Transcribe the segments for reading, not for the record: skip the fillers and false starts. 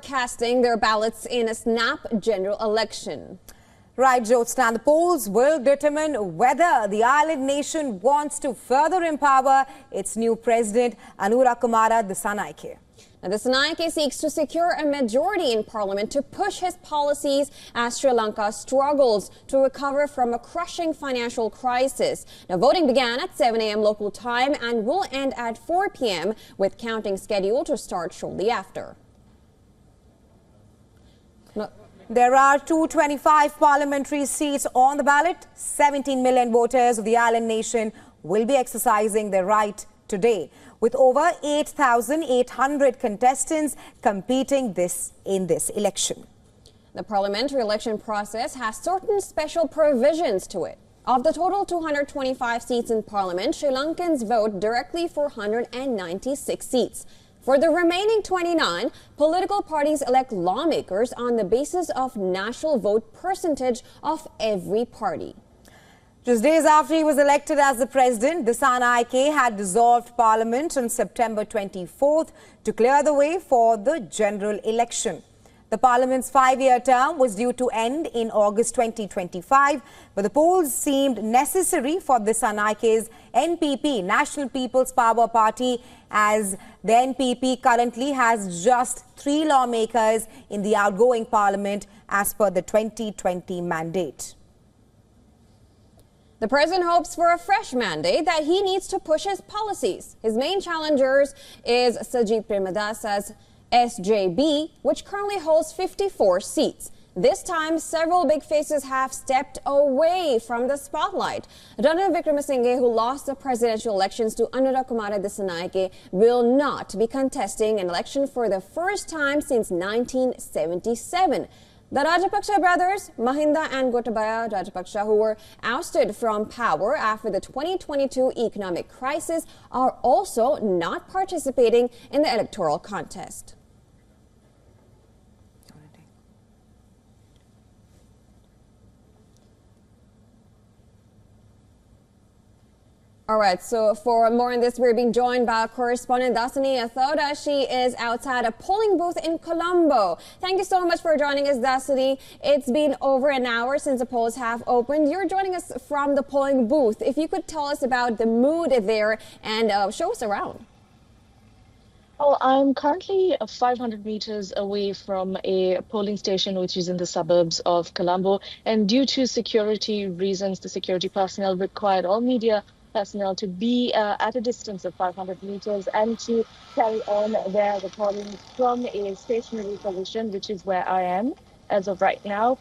casting their ballots in a snap general election. Right, Jyotsna, the polls will determine whether the island nation wants to further empower its new president, Anura Kumara Dissanayake. Now, Dissanayake seeks to secure a majority in parliament to push his policies as Sri Lanka struggles to recover from a crushing financial crisis. Now, voting began at 7 a.m. local time and will end at 4 p.m. with counting scheduled to start shortly after. There are 225 parliamentary seats on the ballot. 17 million voters of the island nation will be exercising their right today, with over 8,800 contestants competing in this election. The parliamentary election process has certain special provisions to it. Of the total 225 seats in parliament, Sri Lankans vote directly for 196 seats. For the remaining 29, political parties elect lawmakers on the basis of national vote percentage of every party. Just days after he was elected as the president, Dissanayake had dissolved parliament on September 24th to clear the way for the general election. The parliament's 5-year term was due to end in August 2025, but the polls seemed necessary for Dissanayake's NPP, National People's Power Party, as the NPP currently has just 3 lawmakers in the outgoing parliament as per the 2020 mandate. The president hopes for a fresh mandate that he needs to push his policies. His main challengers is Sajid Premadasa's SJB, which currently holds 54 seats. This time, several big faces have stepped away from the spotlight. Ranil Wickremesinghe, who lost the presidential elections to Anura Kumara Dissanayake, will not be contesting an election for the first time since 1977. The Rajapaksa brothers, Mahinda and Gotabaya Rajapaksa, who were ousted from power after the 2022 economic crisis, are also not participating in the electoral contest. All right, so for more on this, we're being joined by our correspondent Dasani Athoda. She is outside a polling booth in Colombo. Thank you so much for joining us, Dasani. It's been over an hour since the polls have opened. You're joining us from the polling booth. If you could tell us about the mood there and show us around. Well, I'm currently 500 meters away from a polling station which is in the suburbs of Colombo. And due to security reasons, the security personnel required all media personnel to be at a distance of 500 meters and to carry on their recording from a stationary position, which is where I am as of right now.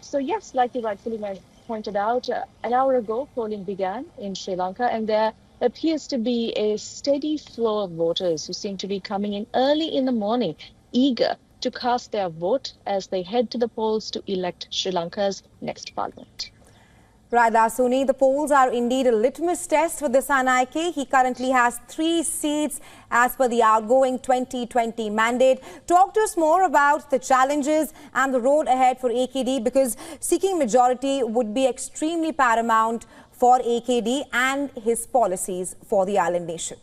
So yes, like you rightfully pointed out, an hour ago, polling began in Sri Lanka, and there appears to be a steady flow of voters who seem to be coming in early in the morning, eager to cast their vote as they head to the polls to elect Sri Lanka's next parliament. Right, Dasuni, the polls are indeed a litmus test for Dissanayake. He currently has 3 seats as per the outgoing 2020 mandate. Talk to us more about the challenges and the road ahead for AKD, because seeking majority would be extremely paramount for AKD and his policies for the island nation.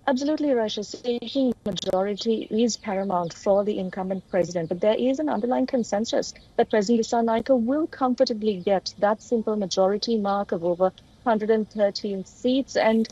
Absolutely, Rasha. Seeking majority is paramount for the incumbent president, but there is an underlying consensus that President Dissanayake will comfortably get that simple majority mark of over 113 seats. And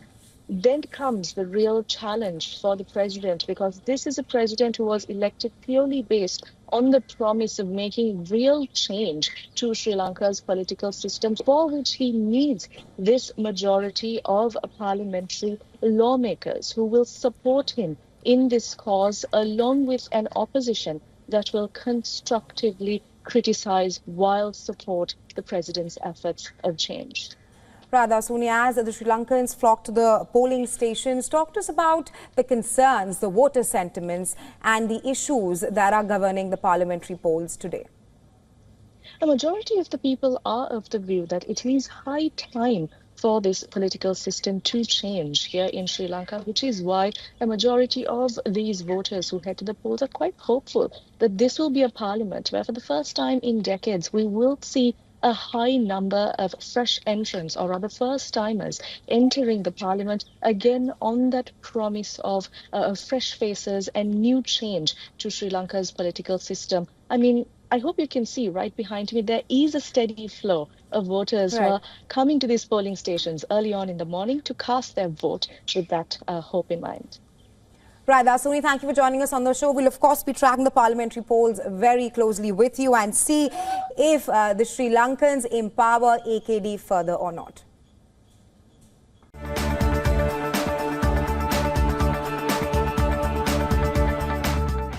then comes the real challenge for the president, because this is a president who was elected purely based on the promise of making real change to Sri Lanka's political system, for which he needs this majority of parliamentary lawmakers who will support him in this cause, along with an opposition that will constructively criticize while support the president's efforts of change. Radha Suni, as the Sri Lankans flock to the polling stations, talk to us about the concerns, the voter sentiments and the issues that are governing the parliamentary polls today. A majority of the people are of the view that it is high time for this political system to change here in Sri Lanka, which is why a majority of these voters who head to the polls are quite hopeful that this will be a parliament where for the first time in decades we will see a high number of fresh entrants, or rather first-timers, entering the parliament, again on that promise of fresh faces and new change to Sri Lanka's political system. I mean, I hope you can see right behind me, there is a steady flow of voters who are coming to these polling stations early on in the morning to cast their vote with that hope in mind. Right, Dasuni, thank you for joining us on the show. We'll, of course, be tracking the parliamentary polls very closely with you and see if the Sri Lankans empower AKD further or not.